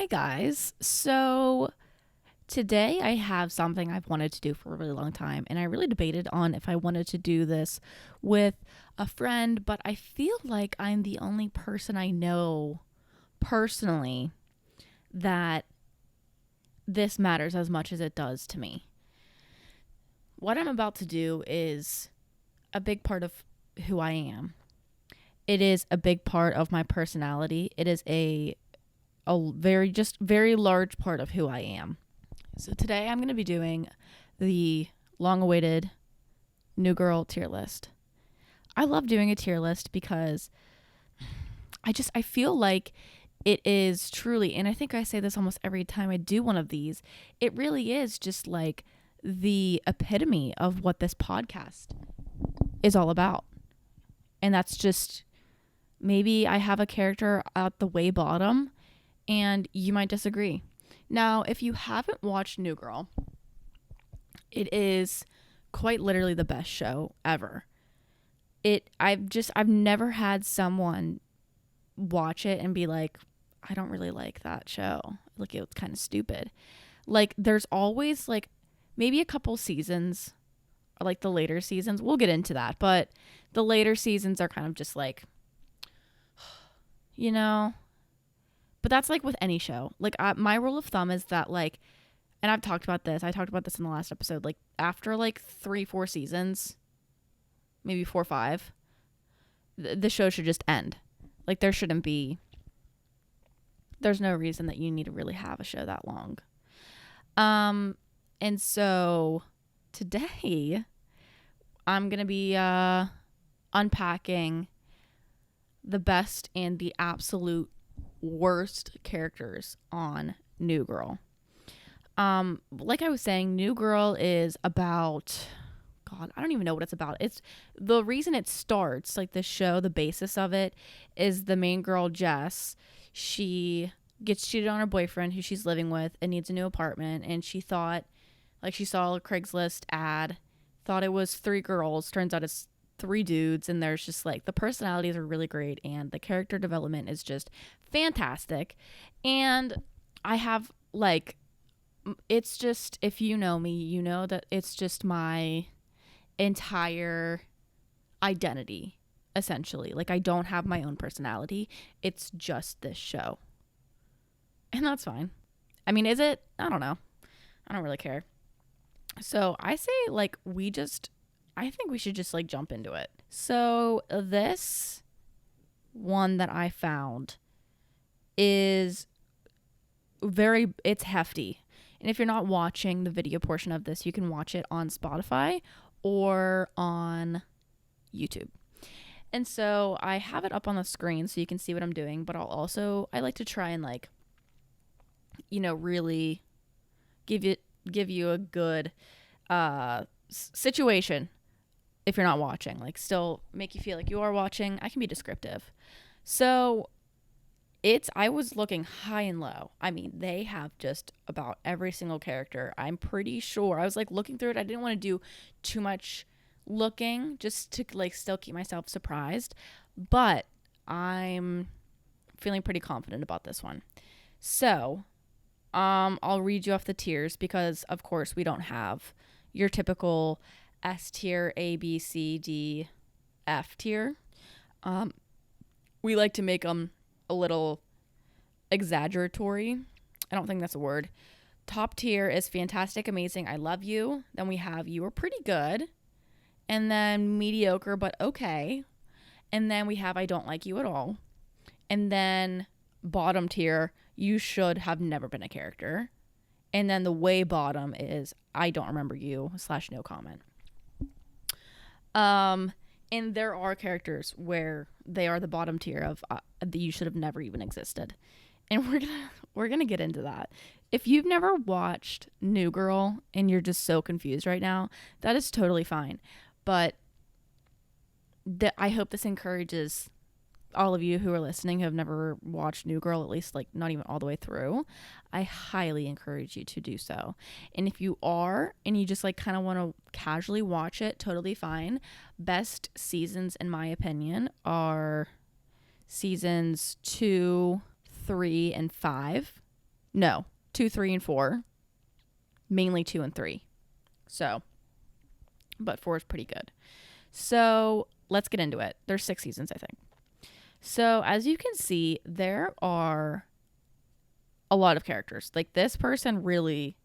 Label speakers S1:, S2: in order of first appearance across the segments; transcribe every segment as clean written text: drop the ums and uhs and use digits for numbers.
S1: Hi, guys. So today I have something I've wanted to do for a really long time, and I really debated on if I wanted to do this with a friend, but I feel like I'm the only person I know personally that this matters as much as it does to me. What I'm about to do is a big part of who I am. It is a big part of my personality. It is a very large part of who I am. So today I'm going to be doing the long-awaited New Girl tier list. I love doing a tier list because I feel like it is truly, and I think I say this almost every time I do one of these, it really is just like the epitome of what this podcast is all about. And that's just, maybe I have a character at the way bottom and you might disagree. Now, if you haven't watched New Girl, it is quite literally the best show ever. I've never had someone watch it and be like, I don't really like that show. Like, it was kind of stupid. Like, there's always like maybe a couple seasons, or like the later seasons. We'll get into that, but the later seasons are kind of just like, you know, but that's like with any show. Like, my rule of thumb is that, like, and I talked about this in the last episode, like after like 3-4 seasons, maybe 4-5, the show should just end. Like, there's no reason that you need to really have a show that long. And so today I'm going to be unpacking the best and the absolute worst characters on New Girl. Like I was saying, New Girl is about, God, I don't even know what it's about. It's the reason it starts, like the show, the basis of it is the main girl, Jess. She gets cheated on her boyfriend who she's living with and needs a new apartment. And she thought, like, she saw a Craigslist ad, thought it was 3 girls. Turns out it's 3 dudes. And there's just like, the personalities are really great. And the character development is just fantastic. And I have like, it's just, if you know me, you know that it's just my entire identity, essentially. Like, I don't have my own personality. It's just this show. And that's fine. I mean, is it? I don't know. I don't really care. So I say, like, I think we should just like jump into it. So this one that I found is it's hefty. And if you're not watching the video portion of this, you can watch it on Spotify or on YouTube. And so I have it up on the screen so you can see what I'm doing, but I like to try and, like, you know, really give you a good situation if you're not watching. Like, still make you feel like you are watching. I can be descriptive. So I was looking high and low. I mean, they have just about every single character. I'm pretty sure. I was like looking through it. I didn't want to do too much looking just to like still keep myself surprised. But I'm feeling pretty confident about this one. So, I'll read you off the tiers because, of course, we don't have your typical S tier, A, B, C, D, F tier. We like to make them a little exaggeratory. I don't think that's a word. Top tier is fantastic, amazing, I love you. Then we have you are pretty good. And then mediocre but okay. And then we have I don't like you at all. And then bottom tier, you should have never been a character. And then the way bottom is I don't remember you / no comment. And there are characters where they are the bottom tier of you should have never even existed. And we're gonna get into that. If you've never watched New Girl and you're just so confused right now, that is totally fine. But I hope this encourages all of you who are listening who have never watched New Girl, at least like not even all the way through. I highly encourage you to do so. And if you are and you just like kind of want to casually watch it, totally fine. Best seasons in my opinion are seasons 2, 3, and 5. No, 2, 3, and 4. Mainly 2 and 3. So, but 4 is pretty good. So let's get into it. There's 6 seasons, I think. So as you can see, there are a lot of characters. Like this person really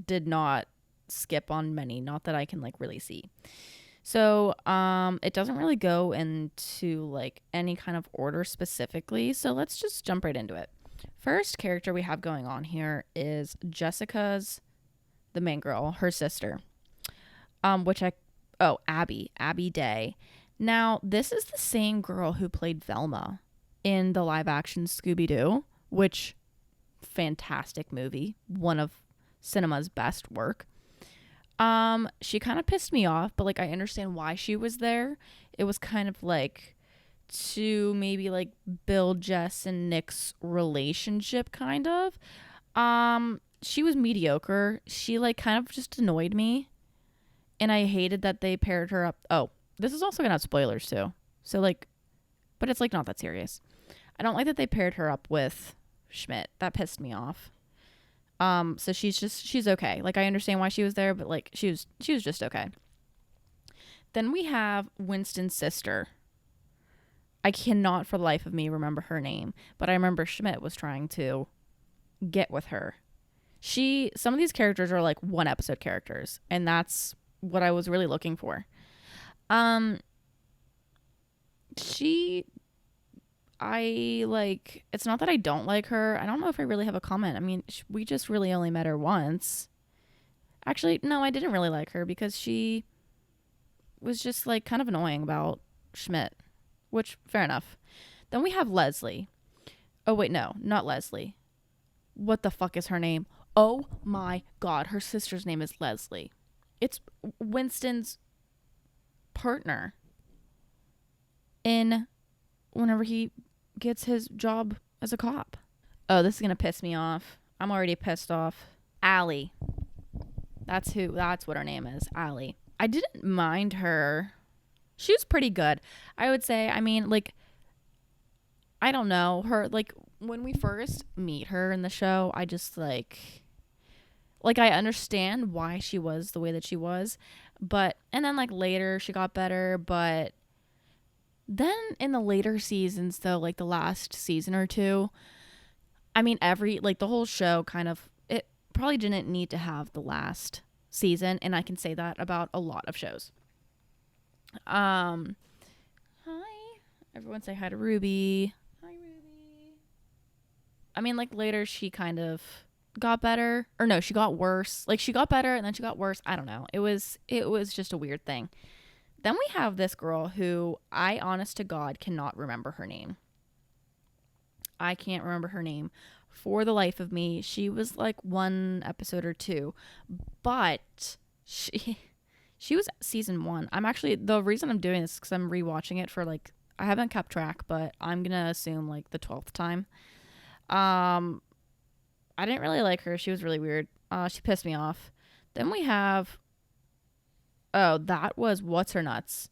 S1: did not skip on many, not that I can like really see. So it doesn't really go into like any kind of order specifically. So let's just jump right into it. First character we have going on here is Jessica's, the main girl, her sister. Abby Day. Now, this is the same girl who played Velma in the live action Scooby-Doo, which fantastic movie, one of cinema's best work. She kind of pissed me off, but like I understand why she was there. It was kind of like to maybe like build Jess and Nick's relationship kind of. She was mediocre. She like kind of just annoyed me. And I hated that they paired her up. Oh, this is also gonna have spoilers too. So like, but it's like not that serious. I don't like that they paired her up with Schmidt. That pissed me off. So she's okay. Like I understand why she was there, but like she was just okay. Then we have Winston's sister. I cannot for the life of me remember her name, but I remember Schmidt was trying to get with her. Some of these characters are like one episode characters, and that's what I was really looking for. It's not that I don't like her. I don't know if I really have a comment. I mean, we just really only met her once. Actually, no, I didn't really like her because she was just like kind of annoying about Schmidt, which fair enough. Then we have Leslie. Oh, wait, no, not Leslie. What the fuck is her name? Oh my God, her sister's name is Leslie. It's Winston's partner in whenever he gets his job as a cop. Oh, this is going to piss me off. I'm already pissed off. Allie. That's what her name is. Allie. I didn't mind her. She was pretty good, I would say. I mean, like, I don't know. Her, like, when we first meet her in the show, I just, like, I understand why she was the way that she was. But, and then, like, later she got better. But then in the later seasons, though, like, the last season or two, I mean, the whole show kind of, it probably didn't need to have the last season. And I can say that about a lot of shows. Hi. Everyone say hi to Ruby. Hi, Ruby. I mean, like, later she kind of got better. Or no, she got worse. Like, she got better and then she got worse. I don't know. It was just a weird thing. Then we have this girl who I, honest to God, cannot remember her name. I can't remember her name for the life of me. She was like one episode or two, but she was season 1. The reason I'm doing this is because I'm rewatching it for like, I haven't kept track, but I'm gonna assume like the 12th time. I didn't really like her. She was really weird. She pissed me off. Then we have, that was what's her nuts.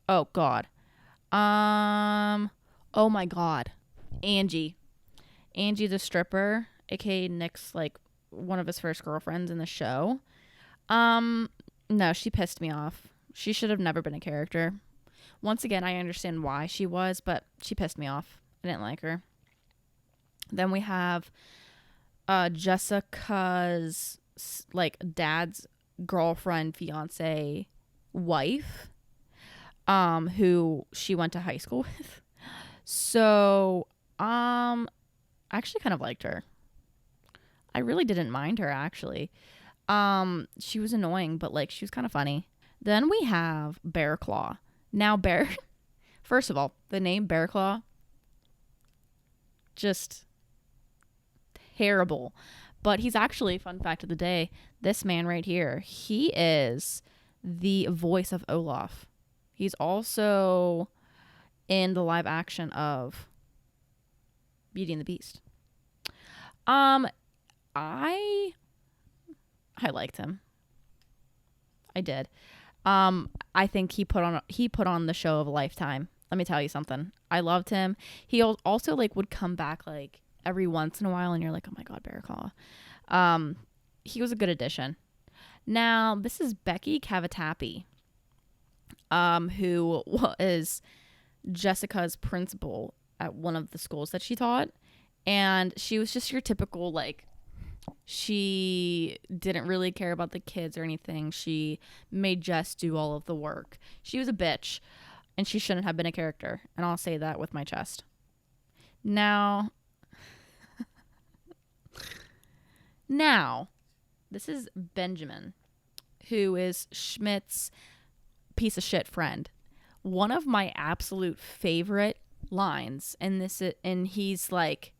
S1: Oh God. Oh my God. Angie the stripper, aka Nick's like one of his first girlfriends in the show. No, she pissed me off. She should have never been a character. Once again, I understand why she was, but she pissed me off. I didn't like her. Then we have Jessica's like dad's girlfriend, fiance, wife, who she went to high school with. So, I actually kind of liked her. I really didn't mind her, actually. She was annoying, but like she was kind of funny. Then we have Bear Claw. Now, first of all, the name Bear Claw, just terrible. But he's actually, fun fact of the day, this man right here, he is the voice of Olaf. He's also in the live action of Beauty and the Beast. I liked him. I did. I think he put on the show of a lifetime. Let me tell you something. I loved him. He also like would come back like every once in a while, and you're like, oh my God, Bear Claw. He was a good addition. Now, this is Becky Cavatappi, who was Jessica's principal at one of the schools that she taught. And she was just your typical, like, she didn't really care about the kids or anything. She made Jess do all of the work. She was a bitch, and she shouldn't have been a character. And I'll say that with my chest. Now, this is Benjamin, who is Schmidt's piece of shit friend. One of my absolute favorite lines, and he's like,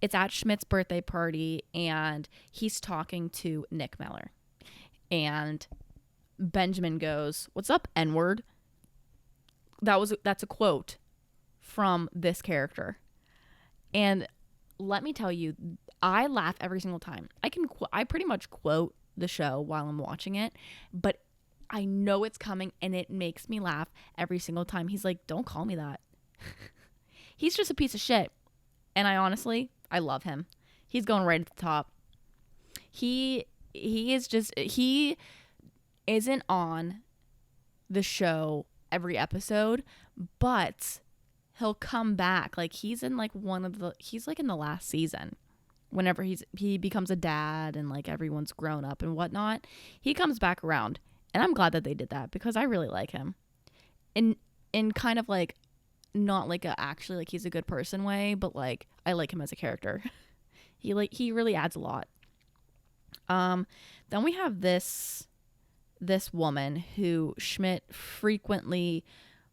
S1: it's at Schmidt's birthday party, and he's talking to Nick Miller, and Benjamin goes, "What's up, N-word?" That's a quote from this character, and let me tell you, I laugh every single time. I pretty much quote the show while I'm watching it, but I know it's coming, and it makes me laugh every single time. He's like, "Don't call me that." He's just a piece of shit, and I love him. He's going right at the top. He isn't on the show every episode, but he'll come back. Like, he's in like he's like in the last season. Whenever he becomes a dad and like everyone's grown up and whatnot, he comes back around. And I'm glad that they did that, because I really like him. In kind of like, not like actually like he's a good person way, but like I like him as a character. He really adds a lot. Then we have this woman who Schmidt frequently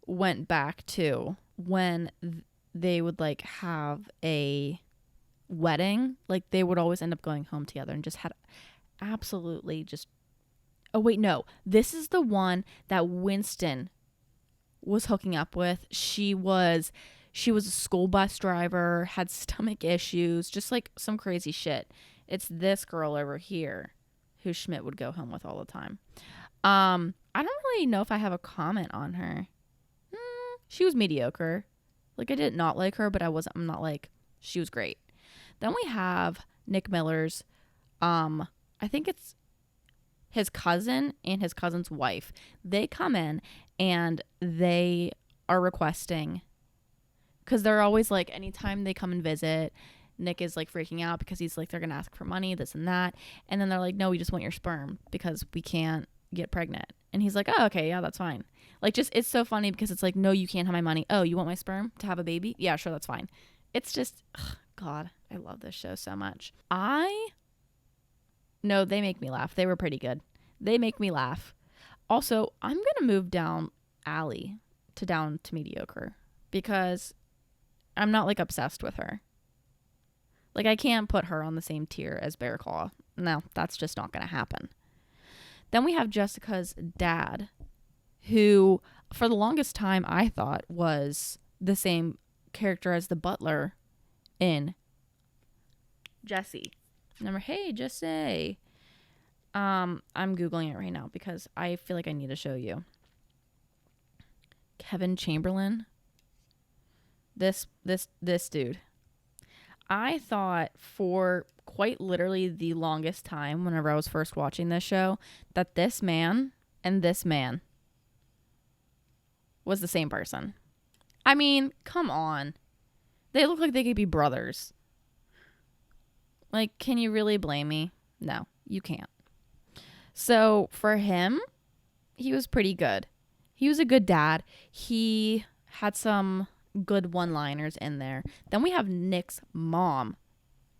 S1: went back to when they would like have a wedding. Like, they would always end up going home together, and just had absolutely just, oh wait, no, this is the one that Winston was hooking up with. She was a school bus driver, had stomach issues, just like some crazy shit. It's this girl over here who Schmidt would go home with all the time. I don't really know if I have a comment on her. She was mediocre. Like, I did not like her, but I'm not like, she was great. Then we have Nick Miller's, I think it's his cousin and his cousin's wife. They come in and they are requesting, because they're always like, anytime they come and visit, Nick is like freaking out because he's like, they're gonna ask for money, this and that, and then they're like, no, we just want your sperm because we can't get pregnant. And he's like, oh, okay, yeah, that's fine. Like, just, it's so funny because it's like, no, you can't have my money. Oh, you want my sperm to have a baby? Yeah, sure, that's fine. It's just, God, I love this show so much. No, they make me laugh. They were pretty good. They make me laugh. Also, I'm going to move down to mediocre, because I'm not like obsessed with her. Like, I can't put her on the same tier as Bear Claw. No, that's just not going to happen. Then we have Jessica's dad, who for the longest time I thought was the same character as the butler in Jesse. Hey, Jesse. I'm Googling it right now because I feel like I need to show you. Kevin Chamberlain. This dude. I thought for quite literally the longest time, whenever I was first watching this show, that this man and this man was the same person. I mean, come on. They look like they could be brothers. Like, can you really blame me? No, you can't. So for him, he was pretty good. He was a good dad. He had some good one-liners in there. Then we have Nick's mom.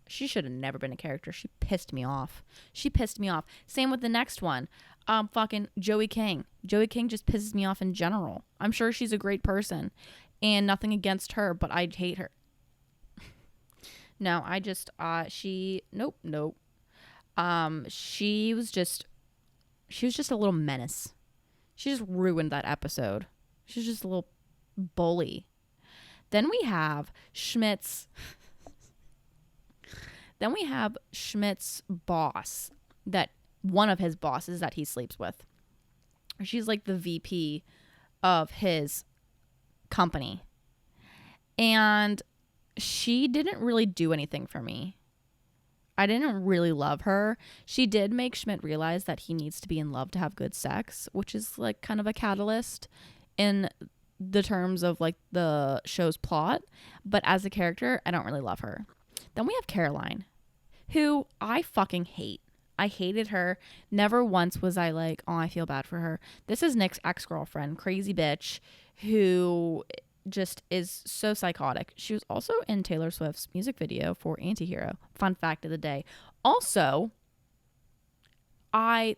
S1: She should have never been a character. She pissed me off. Same with the next one. Fucking Joey King. Joey King just pisses me off in general. I'm sure she's a great person and nothing against her, but I hate her. No, I just, nope. She was just a little menace. She just ruined that episode. She's just a little bully. Then we have Schmidt's boss, that one of his bosses that he sleeps with. She's like the VP of his company. And she didn't really do anything for me. I didn't really love her. She did make Schmidt realize that he needs to be in love to have good sex, which is like kind of a catalyst in the terms of like the show's plot. But as a character, I don't really love her. Then we have Caroline, who I fucking hate. I hated her. Never once was I like, oh, I feel bad for her. This is Nick's ex-girlfriend, crazy bitch, who just is so psychotic. She was also in Taylor Swift's music video for Antihero. Fun fact of the day. Also, I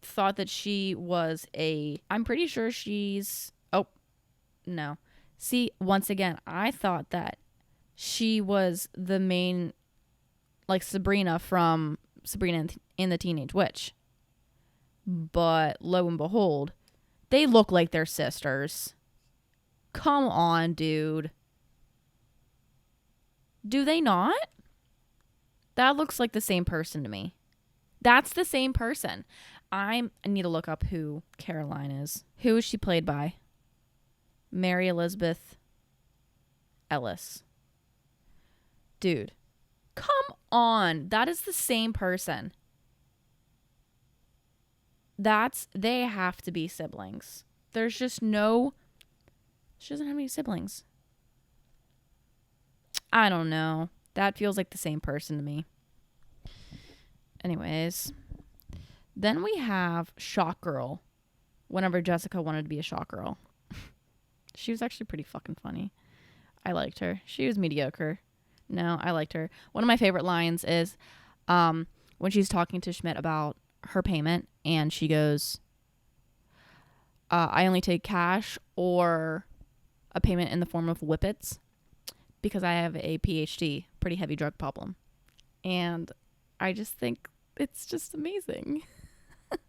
S1: thought that she was I'm pretty sure she's, oh, no. See, once again, I thought that she was the main, like Sabrina from Sabrina and the Teenage Witch. But lo and behold, they look like they're sisters. Come on, dude. Do they not? That looks like the same person to me. That's the same person. I need to look up who Caroline is. Who is she played by? Mary Elizabeth Ellis. Dude. Come on. That is the same person. They have to be siblings. There's just no... She doesn't have any siblings. I don't know. That feels like the same person to me. Anyways. Then we have Shock Girl. Whenever Jessica wanted to be a Shock Girl. She was actually pretty fucking funny. I liked her. She was mediocre. No, I liked her. One of my favorite lines is when she's talking to Schmidt about her payment. And she goes, I only take cash or a payment in the form of whippets because I have a PhD, pretty heavy drug problem. And I just think it's just amazing. It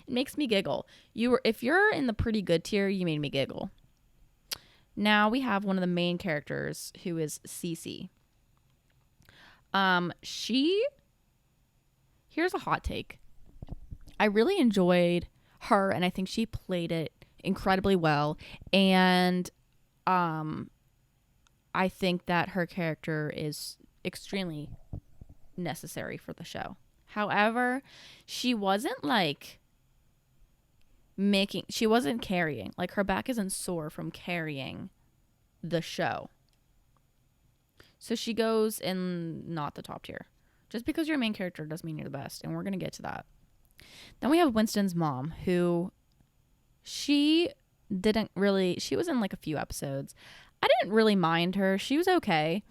S1: makes me giggle. If you're in the pretty good tier, you made me giggle. Now we have one of the main characters who is Cece. Here's a hot take. I really enjoyed her and I think she played it incredibly well. And I think that her character is extremely necessary for the show. However, she wasn't she wasn't carrying. Like, her back isn't sore from carrying the show. So she goes in not the top tier. Just because you're a main character doesn't mean you're the best. And we're going to get to that. Then we have Winston's mom, who she was in like a few episodes. I didn't really mind her. She was okay.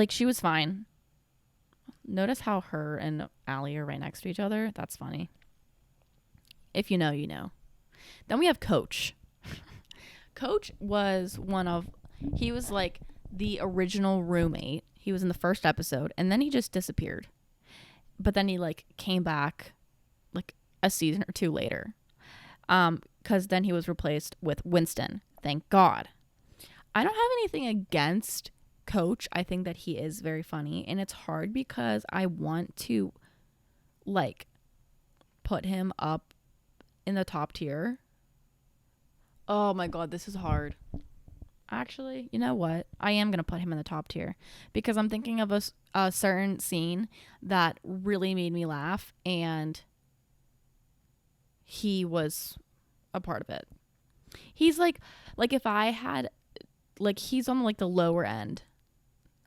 S1: She was fine. Notice how her and Allie are right next to each other. That's funny. If you know, you know. Then we have Coach. Coach was he was like the original roommate. He was in the first episode and then he just disappeared. But then he came back like a season or two later. Because then he was replaced with Winston. Thank God. I don't have anything against Coach. I think that he is very funny. And it's hard because I want to put him up in the top tier. Oh my God, this is hard. Actually, you know what? I am going to put him in the top tier because I'm thinking of a certain scene that really made me laugh and he was a part of it. He's if I had, he's on the lower end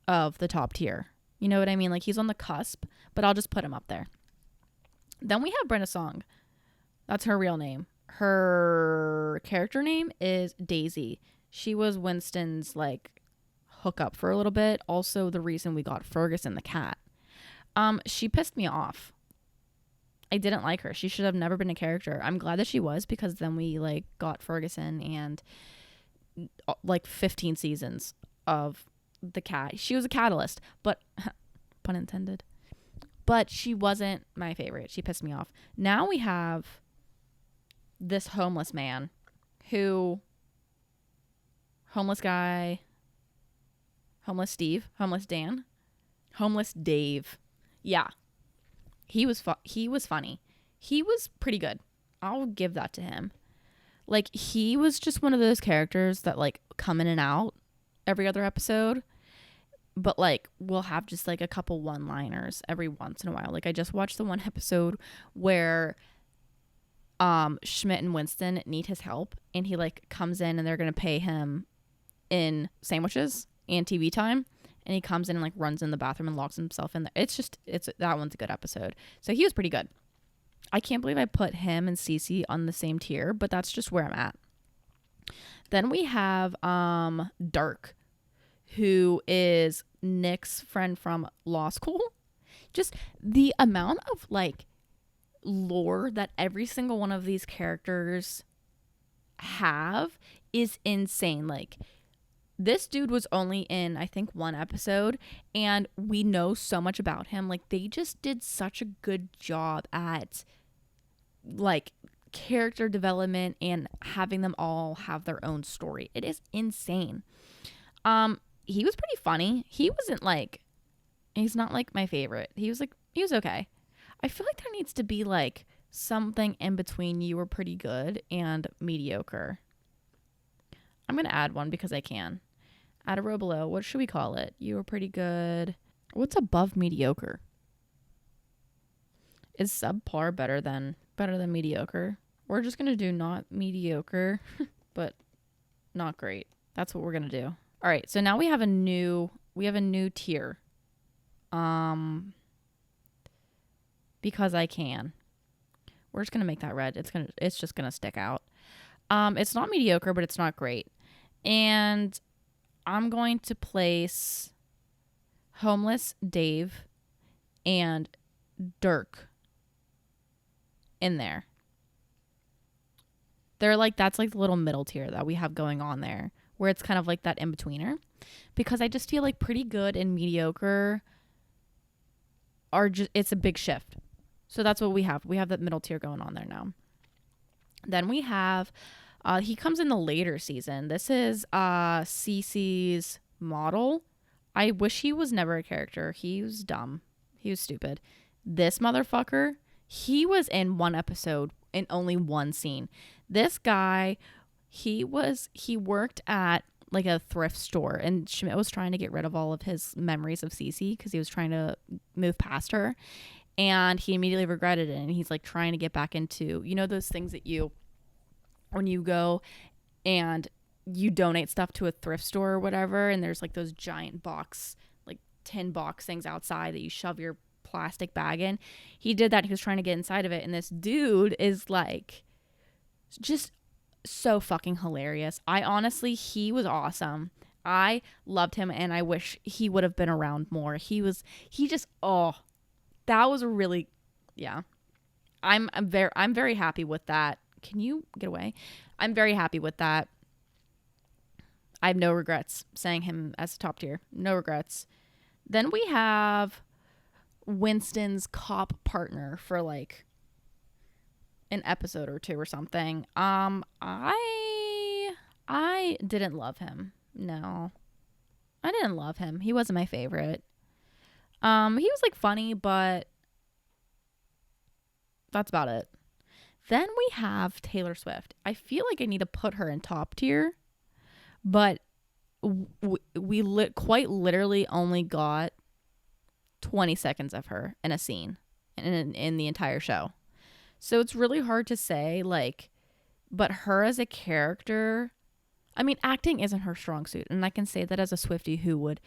S1: of the top tier. You know what I mean? He's on the cusp, but I'll just put him up there. Then we have Brenda Song. That's her real name. Her character name is Daisy. She was Winston's hookup for a little bit. Also the reason we got Ferguson the cat. She pissed me off. I didn't like her. She should have never been a character. I'm glad that she was because then we got Ferguson and 15 seasons of the cat. She was a catalyst, but pun intended. But she wasn't my favorite. She pissed me off. Now we have this homeless man homeless guy, homeless Steve, homeless Dan, homeless Dave. Yeah. He was funny. He was pretty good. I'll give that to him. He was just one of those characters that come in and out every other episode, but like we'll have just like a couple one-liners every once in a while. Like I just watched the one episode where Schmidt and Winston need his help, and he like comes in and they're gonna pay him in sandwiches and TV time, and he comes in and like runs in the bathroom and locks himself in there. It's that one's a good episode. So he was pretty good. I can't believe I put him and Cece on the same tier, but that's just where I'm at. Then we have Dirk, who is Nick's friend from law school. Just the amount of like lore that every single one of these characters have is insane. Like this dude was only in I think one episode, and we know so much about him. Like they just did such a good job at like character development and having them all have their own story. It is insane. He was pretty funny. He's not like my favorite. He was okay. I feel like there needs to be like something in between you were pretty good and mediocre. I'm going to add one because I can. Add a row below. What should we call it? You were pretty good. What's above mediocre? Is subpar better than mediocre? We're just going to do not mediocre, but not great. That's what we're going to do. All right. So now we have a new tier. Because I can. We're just going to make that red. It's just going to stick out. It's not mediocre, but it's not great. And I'm going to place Homeless Dave and Dirk in there. That's like the little middle tier that we have going on there, where it's kind of like that in-betweener. Because I just feel like pretty good and mediocre it's a big shift. So that's what we have. We have that middle tier going on there now. Then we have, he comes in the later season. This is Cece's model. I wish he was never a character. He was dumb. He was stupid. This motherfucker, he was in one episode in only one scene. This guy, he worked at like a thrift store, and Schmidt was trying to get rid of all of his memories of Cece because he was trying to move past her. And he immediately regretted it. And he's like trying to get back into, those things that when you go and you donate stuff to a thrift store or whatever, and there's like those giant like tin box things outside that you shove your plastic bag in. He did that. He was trying to get inside of it. And this dude is like just so fucking hilarious. He was awesome. I loved him, and I wish he would have been around more. That was a really, yeah. I'm very happy with that. Can you get away? I'm very happy with that. I have no regrets saying him as a top tier. No regrets. Then we have Winston's cop partner for like an episode or two or something. I didn't love him. No. I didn't love him. He wasn't my favorite. He was like funny, but that's about it. Then we have Taylor Swift. I feel like I need to put her in top tier, but we quite literally only got 20 seconds of her in a scene in the entire show. So it's really hard to say, like, but her as a character, I mean, acting isn't her strong suit, and I can say that as a Swiftie who would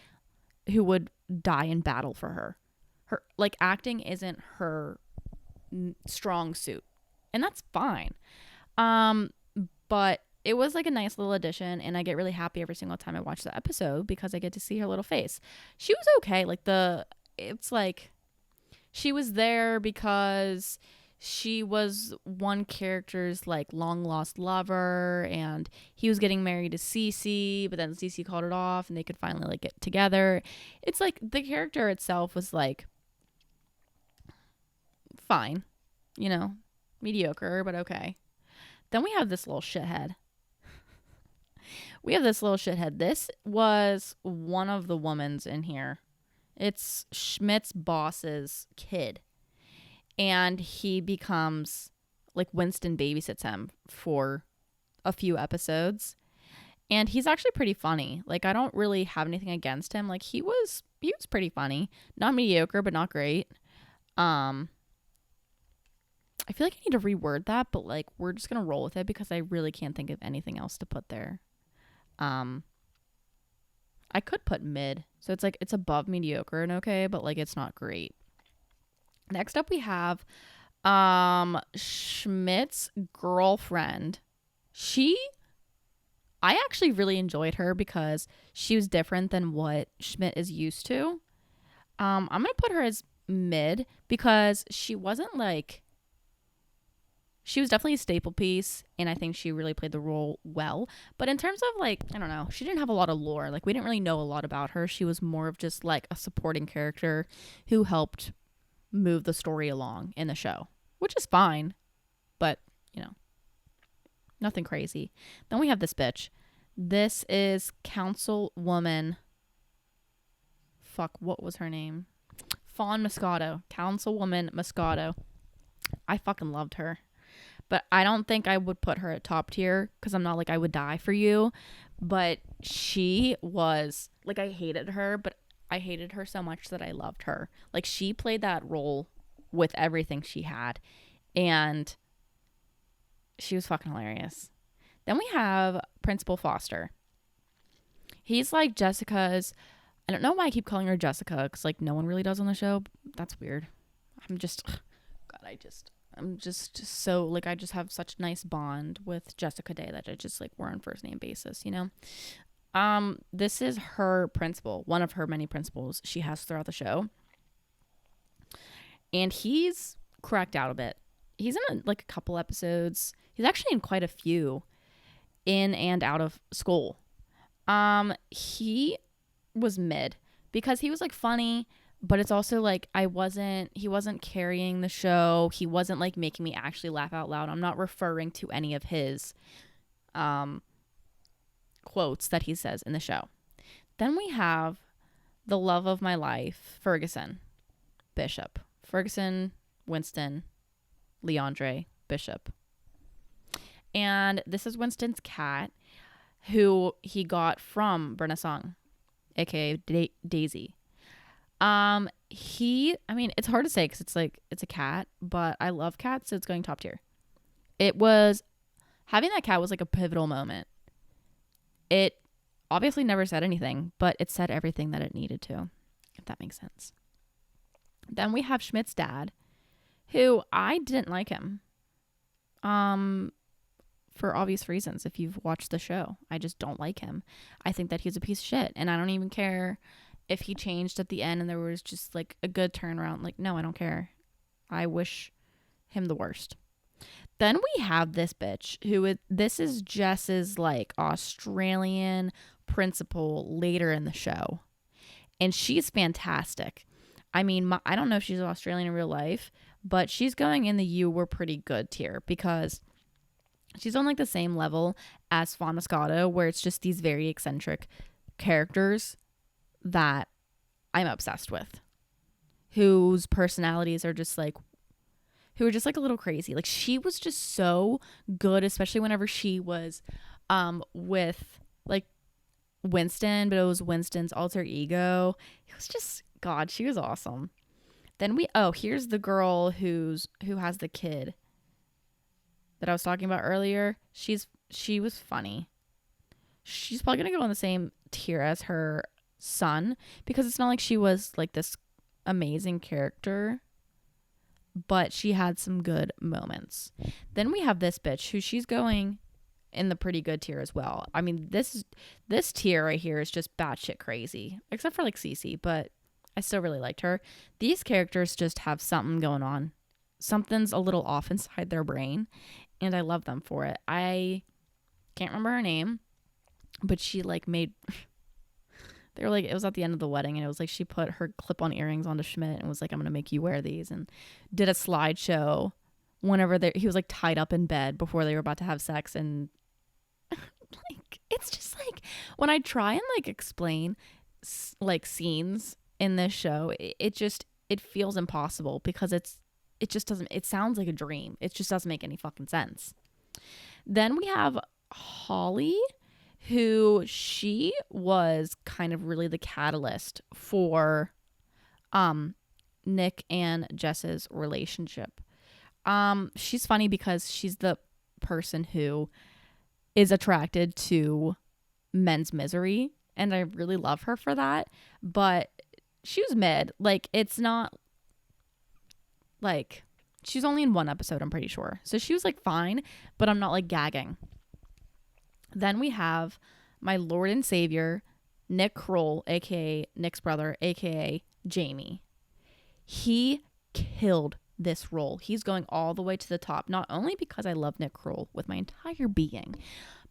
S1: die in battle for her. Her like acting isn't her strong suit, and that's fine. But it was like a nice little addition, and I get really happy every single time I watch the episode because I get to see her little face. She was okay. It's like she was there because she was one character's like long lost lover, and he was getting married to Cece, but then Cece called it off and they could finally like get together. It's like the character itself was like fine, mediocre, but okay. Then we have this little shithead. This was one of the women's in here. It's Schmidt's boss's kid. And he becomes, like, Winston babysits him for a few episodes. And he's actually pretty funny. Like, I don't really have anything against him. Like, he was pretty funny. Not mediocre, but not great. Um I feel like I need to reword that, but like we're just gonna roll with it because I really can't think of anything else to put there. Um I could put mid. So it's like it's above mediocre and okay, but like it's not great. Next up we have Schmidt's girlfriend. She I actually really enjoyed her because she was different than what Schmidt is used to. I'm gonna put her as mid because she was definitely a staple piece, and I think she really played the role well. But in terms of like, I don't know, she didn't have a lot of lore. Like, we didn't really know a lot about her. She was more of just like a supporting character who helped move the story along in the show, which is fine, but you know, nothing crazy. Then we have this bitch. This is Councilwoman. Fuck, what was her name? Fawn Moscato. Councilwoman Moscato. I fucking loved her. But I don't think I would put her at top tier because I'm not like I would die for you. But she was like, I hated her, but I hated her so much that I loved her. Like, she played that role with everything she had, and she was fucking hilarious. Then we have Principal Foster. He's like Jessica's. I don't know why I keep calling her Jessica because like no one really does on the show. That's weird. I'm just, God, I'm just so like I just have such nice bond with Jessica Day that I just like we're on first name basis, you know. This is her principal, one of her many principals she has throughout the show, and he's cracked out a bit. He's in like a couple episodes. He's actually in quite a few, in and out of school. He was mid because he was like funny, but it's also like he wasn't carrying the show. He wasn't like making me actually laugh out loud. I'm not referring to any of his quotes that he says in the show. Then we have the love of my life, Ferguson Bishop. Ferguson, Winston, Leandre Bishop. And this is Winston's cat, who he got from Brenna Song, aka Daisy. I mean, it's hard to say because it's a cat, but I love cats, so it's going top tier. Having that cat was like a pivotal moment. It obviously never said anything, but it said everything that it needed to, if that makes sense. Then we have Schmidt's dad, who I didn't like him. For obvious reasons. If you've watched the show, I just don't like him. I think that he's a piece of shit, and I don't even care if he changed at the end and there was just like a good turnaround. Like, no, I don't care. I wish him the worst. Then we have this bitch this is Jess's like Australian principal later in the show, and she's fantastic. I mean, I don't know if she's Australian in real life, but she's going in the "you were pretty good" tier because she's on like the same level as Fawn Moscato, where it's just these very eccentric characters that I'm obsessed with, whose personalities are just like, who are just like a little crazy. Like, she was just so good, especially whenever she was with like Winston, but it was Winston's alter ego. It was just, God, she was awesome. Then here's the girl who has the kid that I was talking about earlier. She was funny. She's probably gonna go on the same tier as her son because it's not like she was like this amazing character, but she had some good moments. Then we have this bitch who she's going in the pretty good tier as well. I mean, this tier right here is just batshit crazy, except for like Cece, but I still really liked her. These characters just have something going on. Something's a little off inside their brain, and I love them for it. I can't remember her name, but she like made they were like, it was at the end of the wedding, and it was like she put her clip-on earrings onto Schmidt and was like, I'm gonna make you wear these, and did a slideshow whenever he was like tied up in bed before they were about to have sex. And like, it's just like when I try and like explain like scenes in this show, it feels impossible because it just doesn't, it sounds like a dream. It just doesn't make any fucking sense. Then we have Holly, who she was kind of really the catalyst for Nick and Jess's relationship. She's funny because she's the person who is attracted to men's misery, and I really love her for that. But she was mid. Like, it's not like she's only in one episode, I'm pretty sure. So she was like fine, but I'm not like gagging. Then we have my Lord and Savior, Nick Kroll, aka Nick's brother, aka Jamie. He killed this role. He's going all the way to the top, not only because I love Nick Kroll with my entire being,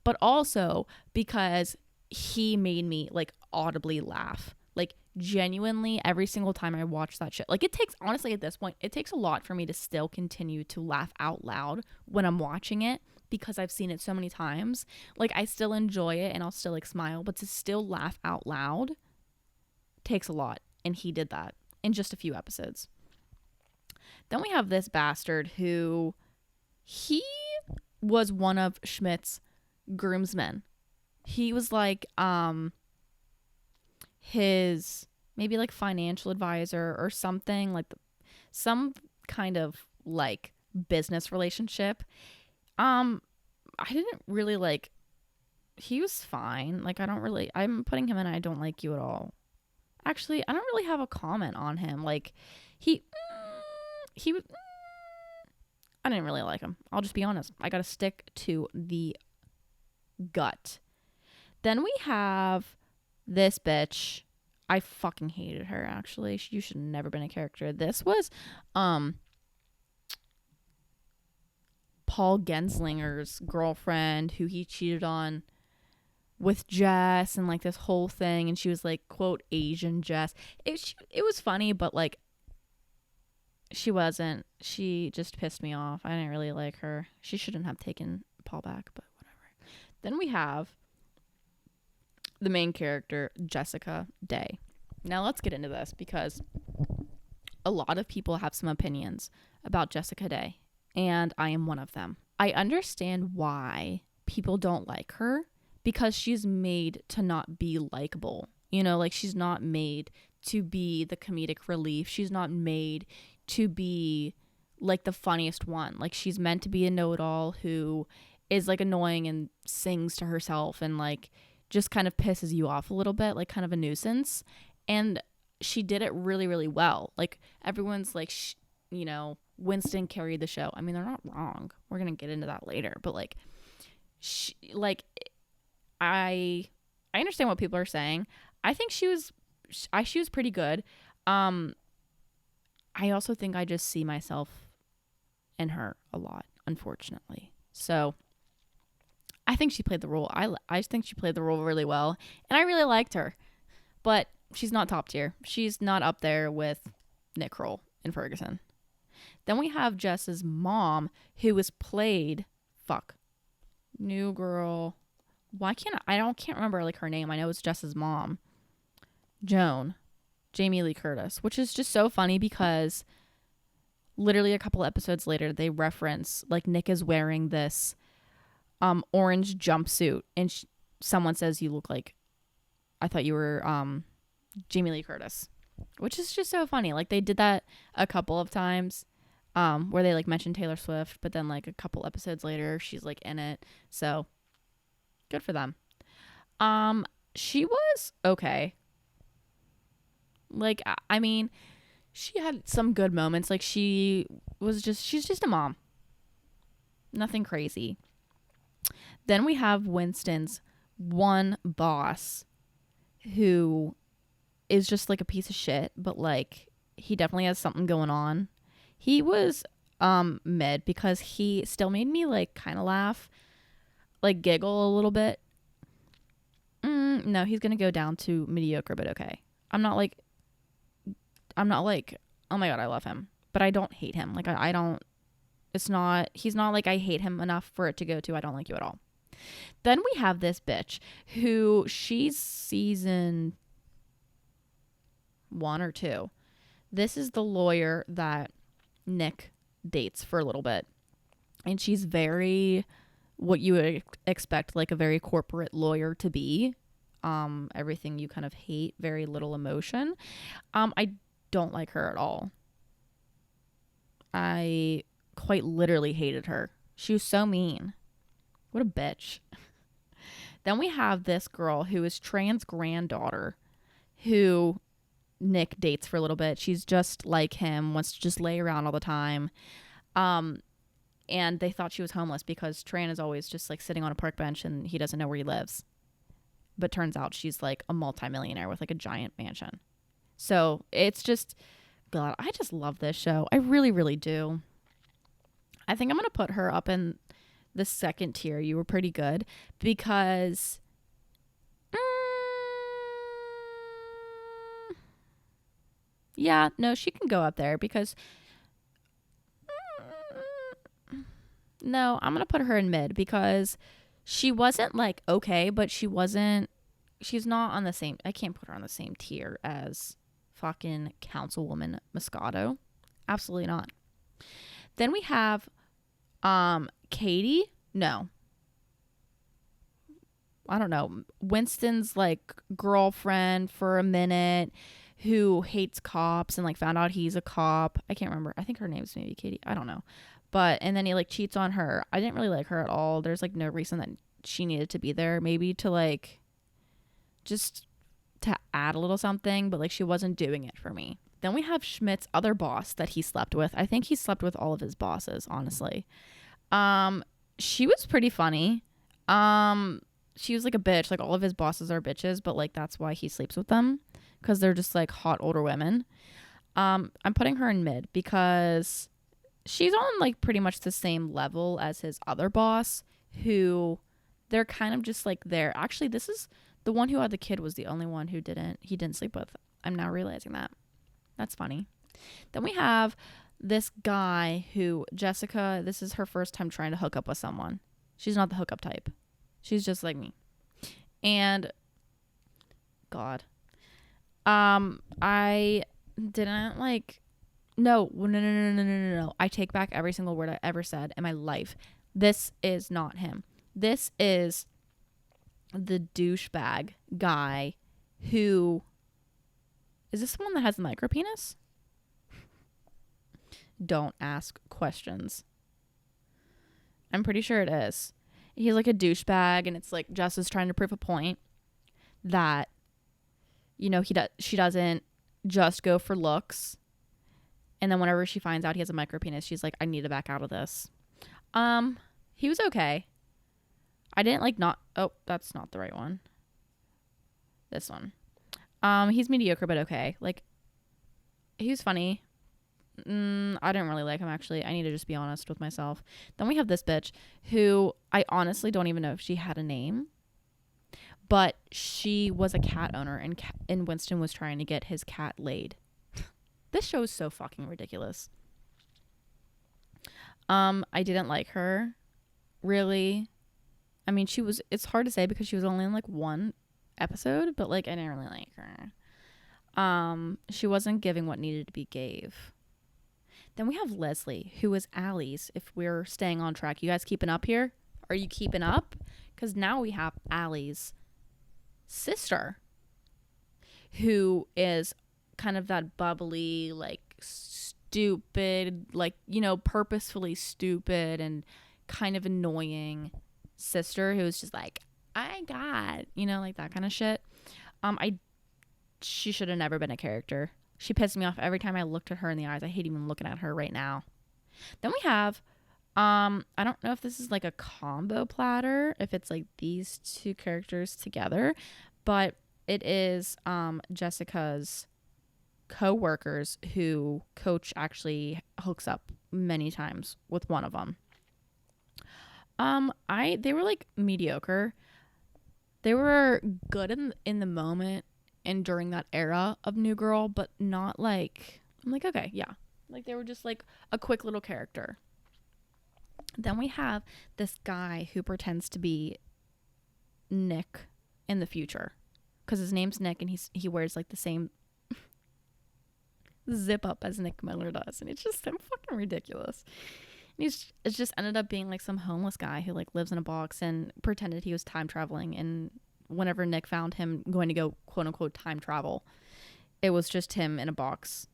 S1: but also because he made me like audibly laugh. Like, genuinely, every single time I watch that shit. Like, it takes, honestly, at this point, it takes a lot for me to still continue to laugh out loud when I'm watching it, because I've seen it so many times. Like, I still enjoy it and I'll still like smile, but to still laugh out loud takes a lot. And he did that in just a few episodes. Then we have this bastard who, he was one of Schmidt's groomsmen. He was like his maybe like financial advisor or something, like some kind of like business relationship. I didn't really like, he was fine. Like, I'm putting him in I don't like you at all. Actually, I don't really have a comment on him. Like, he I didn't really like him. I'll just be honest. I gotta stick to the gut. Then we have this bitch. I fucking hated her, actually. You should have never been a character. This was Paul Genslinger's girlfriend, who he cheated on with Jess, and like this whole thing, and she was like, quote, Asian Jess. It was funny, but like, she just pissed me off. I didn't really like her. She shouldn't have taken Paul back, but whatever. Then we have the main character, Jessica Day. Now let's get into this, because a lot of people have some opinions about Jessica Day, and I am one of them. I understand why people don't like her, because she's made to not be likable. You know, like, she's not made to be the comedic relief. She's not made to be like the funniest one. Like, she's meant to be a know-it-all who is like annoying and sings to herself and like just kind of pisses you off a little bit, like kind of a nuisance. And she did it really, really well. Like, everyone's like, you know, Winston carried the show. I mean, they're not wrong. We're going to get into that later. But like, I understand what people are saying. I think she was pretty good. I also think I just see myself in her a lot, unfortunately. So I think she played the role. I think she played the role really well, and I really liked her. But she's not top tier. She's not up there with Nick Kroll and Ferguson. Then we have Jess's mom, who was played, new girl. Why can't I can't remember like her name. I know it's Jess's mom, Jamie Lee Curtis, which is just so funny because literally a couple episodes later they reference like Nick is wearing this orange jumpsuit, and someone says, you look like, I thought you were Jamie Lee Curtis, which is just so funny. Like, they did that a couple of times where they like mentioned Taylor Swift, but then like a couple episodes later she's like in it. So good for them. She was okay. Like, I mean, she had some good moments. Like, she's just a mom. Nothing crazy. Then we have Winston's one boss, who is just like a piece of shit, but like, he definitely has something going on. He was mid, because he still made me like kind of laugh, like giggle a little bit. No, he's gonna go down to mediocre, but okay. I'm not like, oh my god, I love him, but I don't hate him. Like, I don't, he's not like I hate him enough for it to go to I don't like you at all. Then we have this bitch who, she's season 1 or 2. This is the lawyer that Nick dates for a little bit. And she's very what you would expect like a very corporate lawyer to be. Everything you kind of hate, very little emotion. I don't like her at all. I quite literally hated her. She was so mean. What a bitch. Then we have this girl who is Tran's granddaughter, who Nick dates for a little bit. She's just like him, wants to just lay around all the time. And they thought she was homeless because Tran is always just like sitting on a park bench and he doesn't know where he lives. But turns out she's like a multimillionaire with like a giant mansion. So it's just, God, I just love this show. I really, really do. I think I'm going to put her up in the second tier. You were pretty good because yeah, no, she can go up there because no, I'm going to put her in mid because she wasn't like okay, but she's not on the same, I can't put her on the same tier as fucking Councilwoman Moscato. Absolutely not. Then we have Katie. No. I don't know. Winston's like girlfriend for a minute who hates cops and like found out he's a cop. I can't remember. I think her name's maybe Katie. I don't know. But and then he like cheats on her. I didn't really like her at all. There's like no reason that she needed to be there. Maybe to like just to add a little something, but like she wasn't doing it for me. Then we have Schmidt's other boss that he slept with. I think he slept with all of his bosses, honestly. She was pretty funny. She was like a bitch. Like all of his bosses are bitches, but like that's why he sleeps with them because they're just like hot older women. I'm putting her in mid because she's on like pretty much the same level as his other boss, who they're kind of just like there. Actually, this is the one who had the kid was the only one who didn't sleep with. I'm now realizing that. That's funny. Then we have this guy who Jessica, this is her first time trying to hook up with someone. She's not the hookup type. She's just like me. And God. I didn't like no. I take back every single word I ever said in my life. This is not him. This is the douchebag guy who is this the one that has the micro penis? Don't ask questions. I'm pretty sure it is. He's like a douchebag, and it's like Jess is trying to prove a point that, you know, she doesn't just go for looks. And then whenever she finds out he has a micro penis, she's like, I need to back out of this. He was okay. I didn't like oh, that's not the right one. This one. He's mediocre, but okay. Like, he was funny. I didn't really like him, actually. I need to just be honest with myself. Then we have this bitch who I honestly don't even know if she had a name. But she was a cat owner, and Winston was trying to get his cat laid. This show is so fucking ridiculous. I didn't like her, really. I mean, it's hard to say because she was only in like one episode, but like I didn't really like her. She wasn't giving what needed to be gave. Then we have Leslie, who is Allie's, if we're staying on track. You guys keeping up here? Are you keeping up? Because now we have Allie's sister, who is kind of that bubbly, like stupid, like, you know, purposefully stupid and kind of annoying sister who's just like, I got, you know, like that kind of shit. She should have never been a character. She pissed me off every time I looked at her in the eyes. I hate even looking at her right now. Then we have, I don't know if this is like a combo platter, if it's like these two characters together, but it is Jessica's co-workers who Coach actually hooks up many times with one of them. They were like mediocre. They were good in the moment and during that era of New Girl, but not like, I'm like, okay, yeah. Like they were just like a quick little character. Then we have this guy who pretends to be Nick in the future because his name's Nick and he wears like the same zip up as Nick Miller does, and it's just so fucking ridiculous. It just ended up being like some homeless guy who like lives in a box and pretended he was time traveling. And whenever Nick found him going to go quote unquote time travel, it was just him in a box,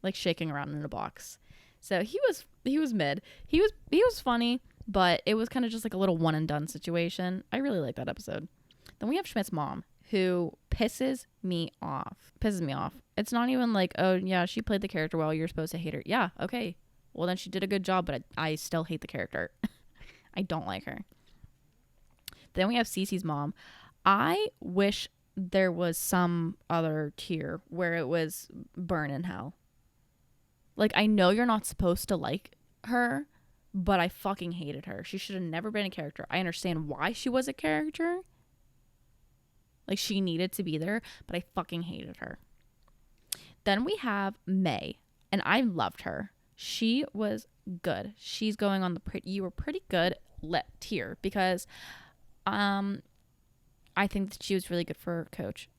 S1: like shaking around in a box. So he was mid. He was funny, but it was kind of just like a little one and done situation. I really like that episode. Then we have Schmidt's mom, who pisses me off. It's not even like, oh yeah, she played the character well, you're supposed to hate her. Yeah, okay. Well, then she did a good job, but I still hate the character. I don't like her. Then we have Cece's mom. I wish there was some other tier where it was burn in hell. Like, I know you're not supposed to like her, but I fucking hated her. She should have never been a character. I understand why she was a character. Like, she needed to be there, but I fucking hated her. Then we have May, and I loved her. She was good. She's going on you were pretty good tier because I think that she was really good for Coach.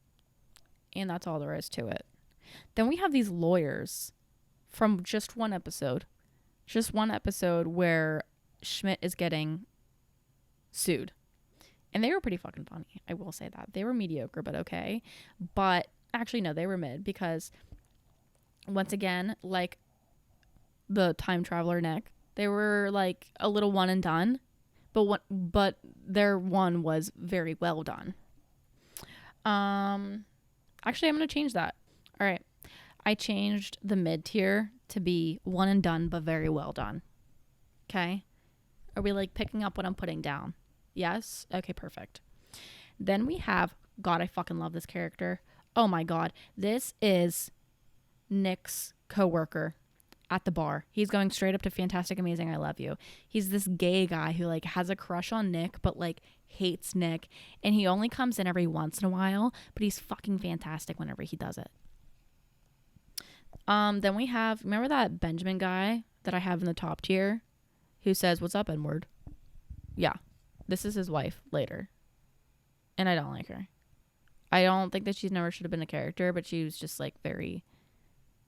S1: And that's all there is to it. Then we have these lawyers from just one episode. Just one episode where Schmidt is getting sued. And they were pretty fucking funny. I will say that. They were mediocre, but okay. But actually, no, they were mid because once again, like the time traveler Nick, they were like a little one and done, but their one was very well done. Actually, I'm gonna change that. All right, I changed the mid tier to be one and done, but very well done. Okay, are we like picking up what I'm putting down? Yes. Okay, perfect. Then we have God. I fucking love this character. Oh my God, this is Nick's coworker at the bar. He's going straight up to Fantastic, Amazing, I Love You. He's this gay guy who like has a crush on Nick, but like hates Nick. And he only comes in every once in a while, but he's fucking fantastic whenever he does it. Then we have, remember that Benjamin guy that I have in the top tier who says, "What's up, N-word?" Yeah. This is his wife later. And I don't like her. I don't think that she's never should have been a character, but she was just like very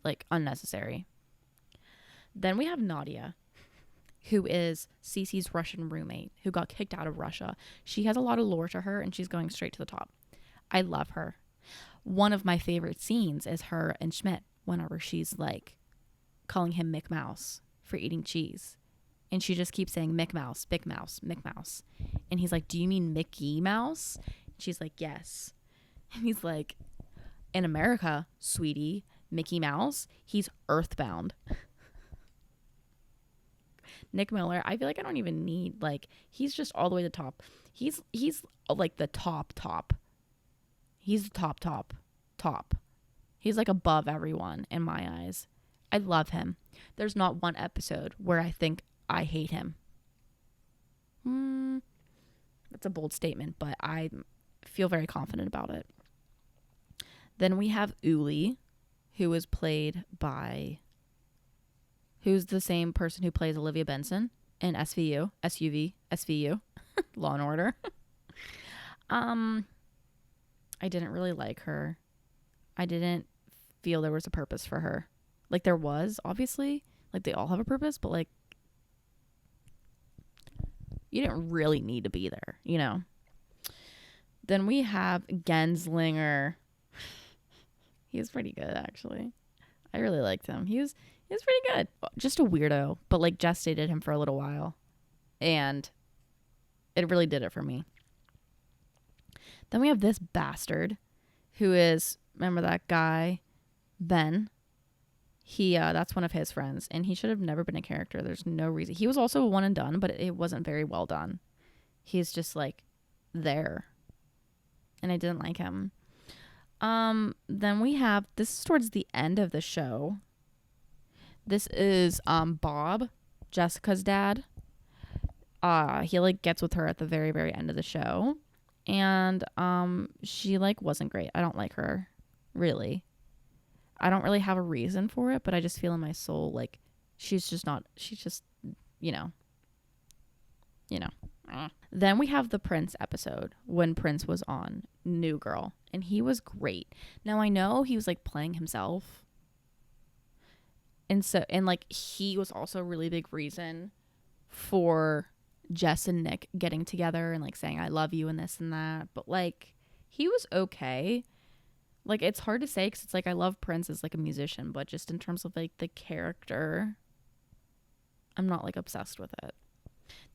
S1: like unnecessary. Then we have Nadia, who is Cece's Russian roommate who got kicked out of Russia. She has a lot of lore to her and she's going straight to the top. I love her. One of my favorite scenes is her and Schmidt whenever she's like calling him Mick Mouse for eating cheese. And she just keeps saying Mick Mouse, Mick Mouse, Mick Mouse. And he's like, "Do you mean Mickey Mouse?" And she's like, "Yes." And he's like, "In America, sweetie, Mickey Mouse, he's earthbound." Nick Miller, I feel like I don't even need, like, he's just all the way to the top. He's like the top. He's the top. He's like above everyone in my eyes. I love him. There's not one episode where I think I hate him. That's a bold statement, but I feel very confident about it. Then we have Uli, who is played by... who's the same person who plays Olivia Benson in SVU, Law and Order. I didn't really like her. I didn't feel there was a purpose for her. Like, there was, obviously. Like, they all have a purpose, but, like, you didn't really need to be there, you know? Then we have Genslinger. He was pretty good, actually. I really liked him. He was pretty good. Just a weirdo, but, like, Jess dated him for a little while. And it really did it for me. Then we have this bastard who is, remember that guy, Ben? That's one of his friends, and he should have never been a character. There's no reason. He was also a one and done, but it wasn't very well done. He's just like there, and I didn't like him. Then we have, this is towards the end of the show. This is Bob, Jessica's dad. He like gets with her at the very, very end of the show, and she like wasn't great. I don't like her, really. I don't really have a reason for it, but I just feel in my soul like she's just, you know. Then we have the Prince episode when Prince was on New Girl, and he was great. Now I know he was like playing himself, And like he was also a really big reason for Jess and Nick getting together and like saying I love you and this and that. But like he was okay. Like it's hard to say because it's like I love Prince as like a musician, but just in terms of like the character, I'm not like obsessed with it.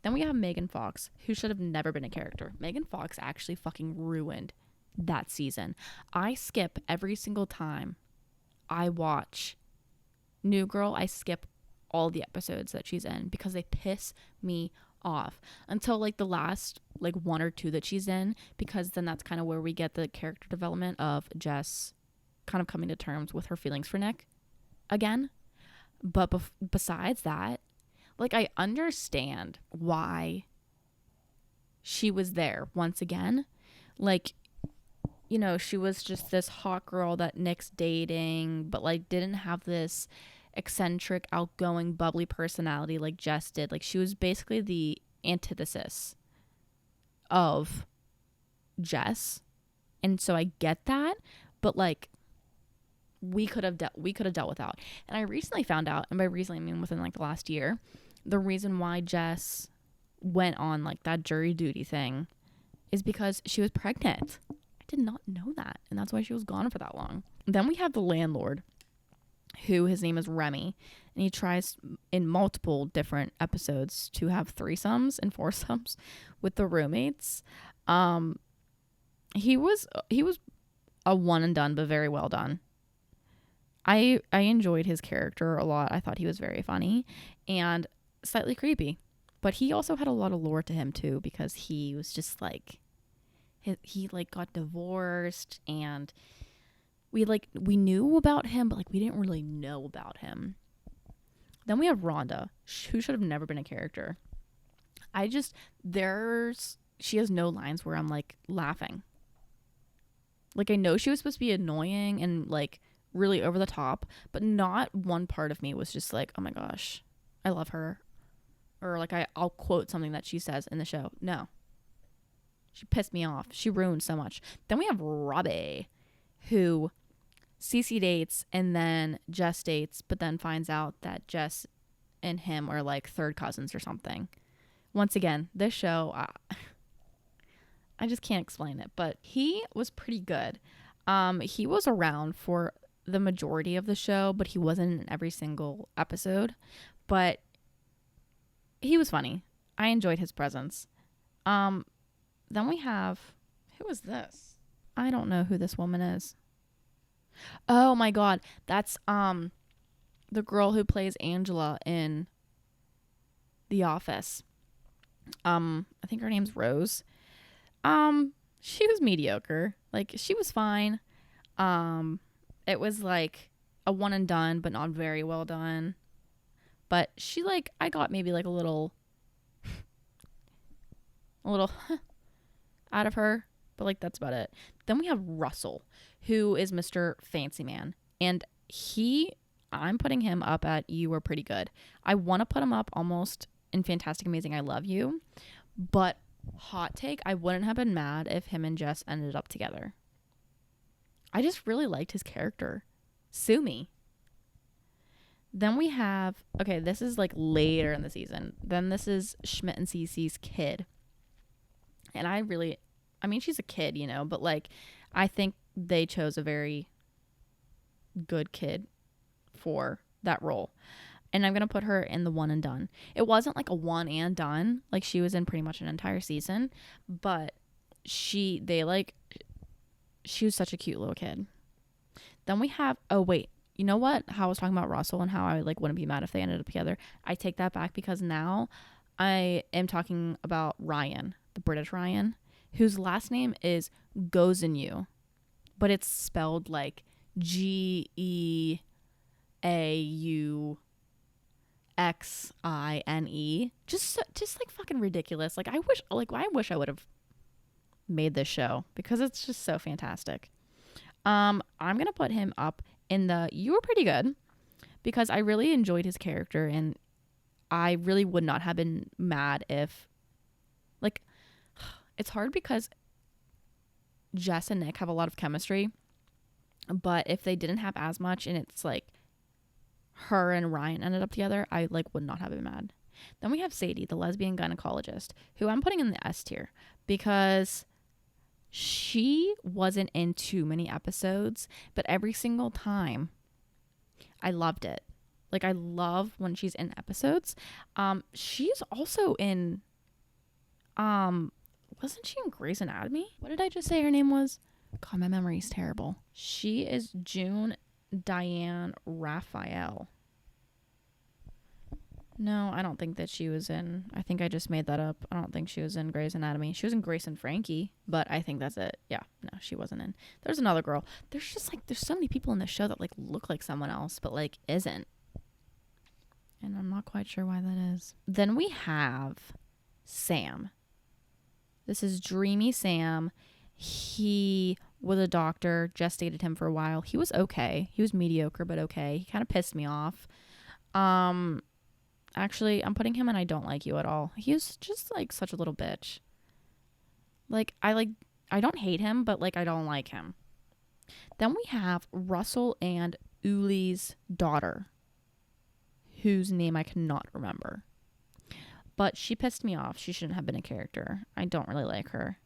S1: Then we have Megan Fox, who should have never been a character. Megan Fox actually fucking ruined that season. I skip every single time I watch New Girl. I skip all the episodes that she's in because they piss me off until like the last like one or two that she's in, because then that's kind of where we get the character development of Jess kind of coming to terms with her feelings for Nick again. But besides that, like I understand why she was there once again. Like, you know, she was just this hot girl that Nick's dating, but like didn't have this eccentric, outgoing, bubbly personality like Jess did. Like she was basically the antithesis of Jess. And so I get that, but like we could have dealt without. And I recently found out, and by recently I mean within like the last year, the reason why Jess went on like that jury duty thing is because she was pregnant. I did not know that, and that's why she was gone for that long. Then we have the landlord, who his name is Remy, and he tries in multiple different episodes to have threesomes and foursomes with the roommates. He was a one and done, but very well done. I enjoyed his character a lot. I thought he was very funny and slightly creepy, but he also had a lot of lore to him too, because he was just like he like got divorced, and we knew about him, but like we didn't really know about him. Then we have Rhonda, who should have never been a character. She has no lines where I'm like laughing. Like I know she was supposed to be annoying and like really over the top, but not one part of me was just like, oh my gosh, I love her. Or like I'll quote something that she says in the show. No. She pissed me off. She ruined so much. Then we have Robbie, who Cece dates and then Jess dates, but then finds out that Jess and him are like third cousins or something. Once again, this show, I just can't explain it, but he was pretty good. He was around for the majority of the show, but he wasn't in every single episode. But he was funny. I enjoyed his presence. Then we have, who is this? I don't know who this woman is. Oh my god, that's the girl who plays Angela in The Office. I think her name's Rose. She was mediocre. Like she was fine. It was like a one and done, but not very well done. But she like, I got maybe like a little out of her, but like that's about it. Then we have Russell, who is Mr. Fancy Man, and I'm putting him up at You Were Pretty Good. I want to put him up almost in Fantastic Amazing I Love You, but hot take, I wouldn't have been mad if him and Jess ended up together. I just really liked his character. Sue me. Then we have, okay, this is like later in the season. Then this is Schmidt and Cece's kid. And I mean, she's a kid, you know, but like, I think they chose a very good kid for that role. And I'm going to put her in the one and done. It wasn't like a one and done. Like she was in pretty much an entire season, but she was such a cute little kid. Then we have, oh wait, you know what? How I was talking about Russell and how I like wouldn't be mad if they ended up together. I take that back because now I am talking about Ryan, the British Ryan, whose last name is Gozinu, but it's spelled like Geauxine. Just like fucking ridiculous. Like I wish I would have made this show because it's just so fantastic. I'm gonna put him up in the You Were Pretty Good because I really enjoyed his character, and I really would not have been mad if, like, it's hard because Jess and Nick have a lot of chemistry, but if they didn't have as much and it's like her and Ryan ended up together, I like would not have been mad. Then we have Sadie, the lesbian gynecologist, who I'm putting in the S tier because she wasn't in too many episodes, but every single time I loved it. Like, I love when she's in episodes. She's also in, wasn't she in Grey's Anatomy? What did I just say her name was? God, my memory's terrible. She is June Diane Raphael. No, I don't think that she was in. I think I just made that up. I don't think she was in Grey's Anatomy. She was in Grace and Frankie, but I think that's it. Yeah, no, she wasn't in. There's another girl. There's just like, there's so many people in the show that like look like someone else, but like isn't. And I'm not quite sure why that is. Then we have Sam. This is Dreamy Sam. He was a doctor, just dated him for a while. He was okay. He was mediocre, but okay. He kind of pissed me off. Actually, I'm putting him in I don't like you at all. He was just like such a little bitch. I don't hate him, but like I don't like him. Then we have Russell and Uli's daughter, whose name I cannot remember. But she pissed me off. She shouldn't have been a character. I don't really like her.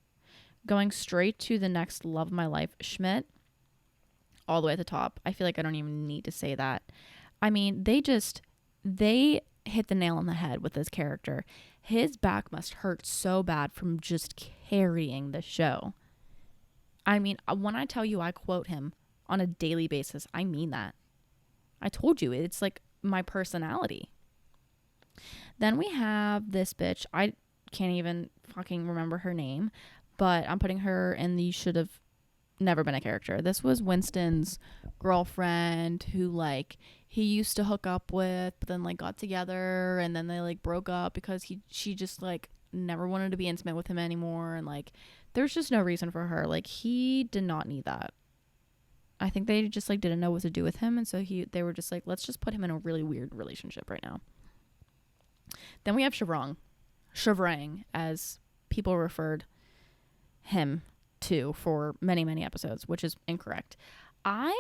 S1: Going straight to the next love of my life, Schmidt, all the way at the top. I feel like I don't even need to say that. I mean, they hit the nail on the head with this character. His back must hurt so bad from just carrying the show. I mean, when I tell you I quote him on a daily basis, I mean that. I told you, it's like my personality. Then we have this bitch. I can't even fucking remember her name, but I'm putting her in the should have never been a character. This was Winston's girlfriend who like he used to hook up with, but then like got together and then they like broke up because she just like never wanted to be intimate with him anymore, and like there's just no reason for her. Like he did not need that. I think they just like didn't know what to do with him, and so they were just like, let's just put him in a really weird relationship right now. Then we have Chevrang, as people referred him to for many, many episodes, which is incorrect. I'm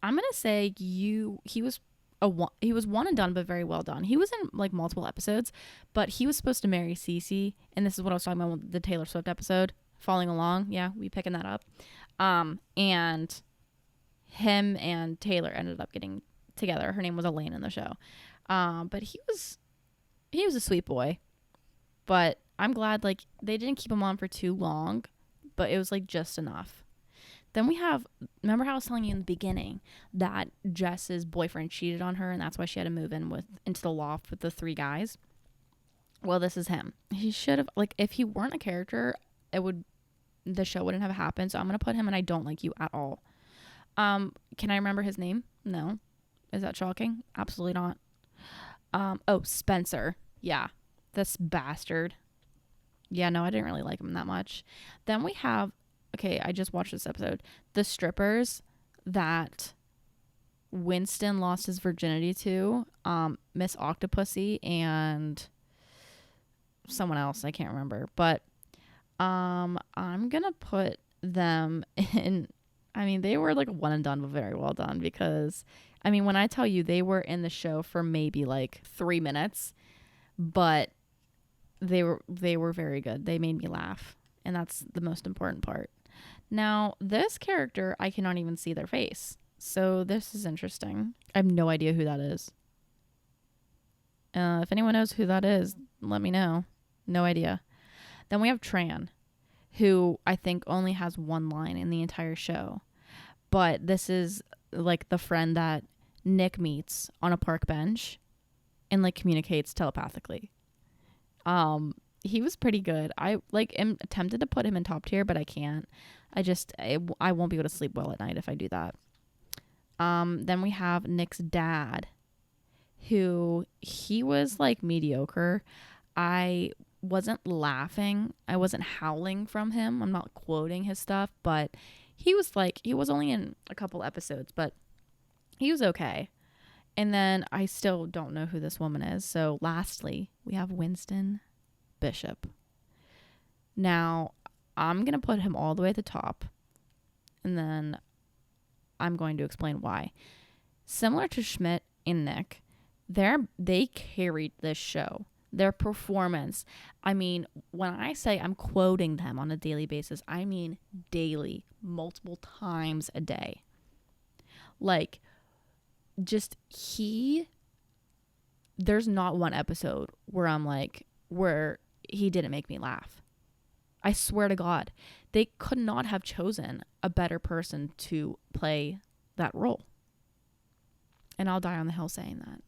S1: gonna say he was one and done, but very well done. He was in like multiple episodes, but he was supposed to marry Cece, and this is what I was talking about with the Taylor Swift episode, Falling Along. Yeah, we picking that up. And him and Taylor ended up getting together. Her name was Elaine in the show. But he was a sweet boy. But I'm glad like they didn't keep him on for too long, but it was like just enough. Then we have, remember how I was telling you in the beginning that Jess's boyfriend cheated on her and that's why she had to move into the loft with the 3 guys? Well, this is him. He should have, like, if he weren't a character, the show wouldn't have happened. So I'm going to put him in I don't like you at all. Can I remember his name? No. Is that shocking? Absolutely not. Spencer. Yeah. This bastard. Yeah, no, I didn't really like him that much. Then we have, okay, I just watched this episode. The strippers that Winston lost his virginity to, Miss Octopussy and someone else, I can't remember. But I'm gonna put them in, I mean, they were like one and done, but very well done, because I mean, when I tell you they were in the show for maybe like 3 minutes, but they were very good. They made me laugh, and that's the most important part. Now, this character, I cannot even see their face, so this is interesting. I have no idea who that is. If anyone knows who that is, let me know. No idea. Then we have Tran, who I think only has one line in the entire show, but this is like the friend that Nick meets on a park bench and like communicates telepathically. He was pretty good. I like am tempted to put him in top tier, but I can't. I won't be able to sleep well at night if I do that. Then we have Nick's dad, who he was like mediocre. I wasn't laughing. I wasn't howling from him. I'm not quoting his stuff, but he was only in a couple episodes, but he was okay. And then I still don't know who this woman is. So lastly, we have Winston Bishop. Now, I'm going to put him all the way at the top, and then I'm going to explain why. Similar to Schmidt and Nick, they carried this show. Their performance. I mean, when I say I'm quoting them on a daily basis, I mean daily, multiple times a day. Like, just there's not one episode where he didn't make me laugh. I swear to God, they could not have chosen a better person to play that role. And I'll die on the hill saying that.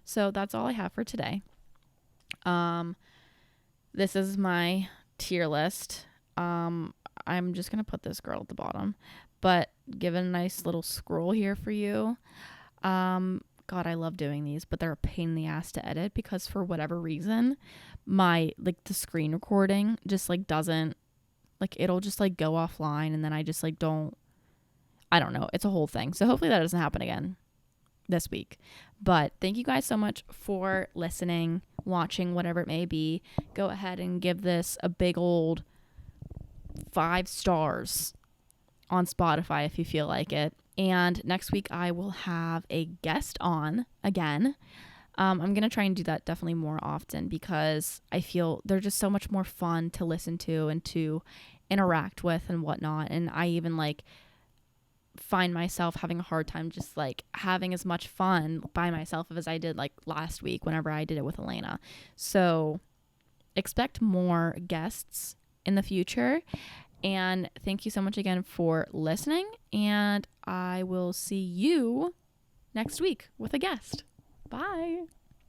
S1: So that's all I have for today. This is my tier list. I'm just going to put this girl at the bottom, but give it a nice little scroll here for you. God, I love doing these, but they're a pain in the ass to edit because for whatever reason, the screen recording just doesn't, it'll just go offline, and then I just I don't know. It's a whole thing. So hopefully that doesn't happen again this week. But thank you guys so much for listening, watching, whatever it may be. Go ahead and give this a big old 5 stars on Spotify if you feel like it. And next week I will have a guest on again. I'm going to try and do that definitely more often because I feel they're just so much more fun to listen to and to interact with and whatnot. And I even find myself having a hard time just having as much fun by myself as I did last week whenever I did it with Elena. So expect more guests in the future. And thank you so much again for listening. And I will see you next week with a guest. Bye.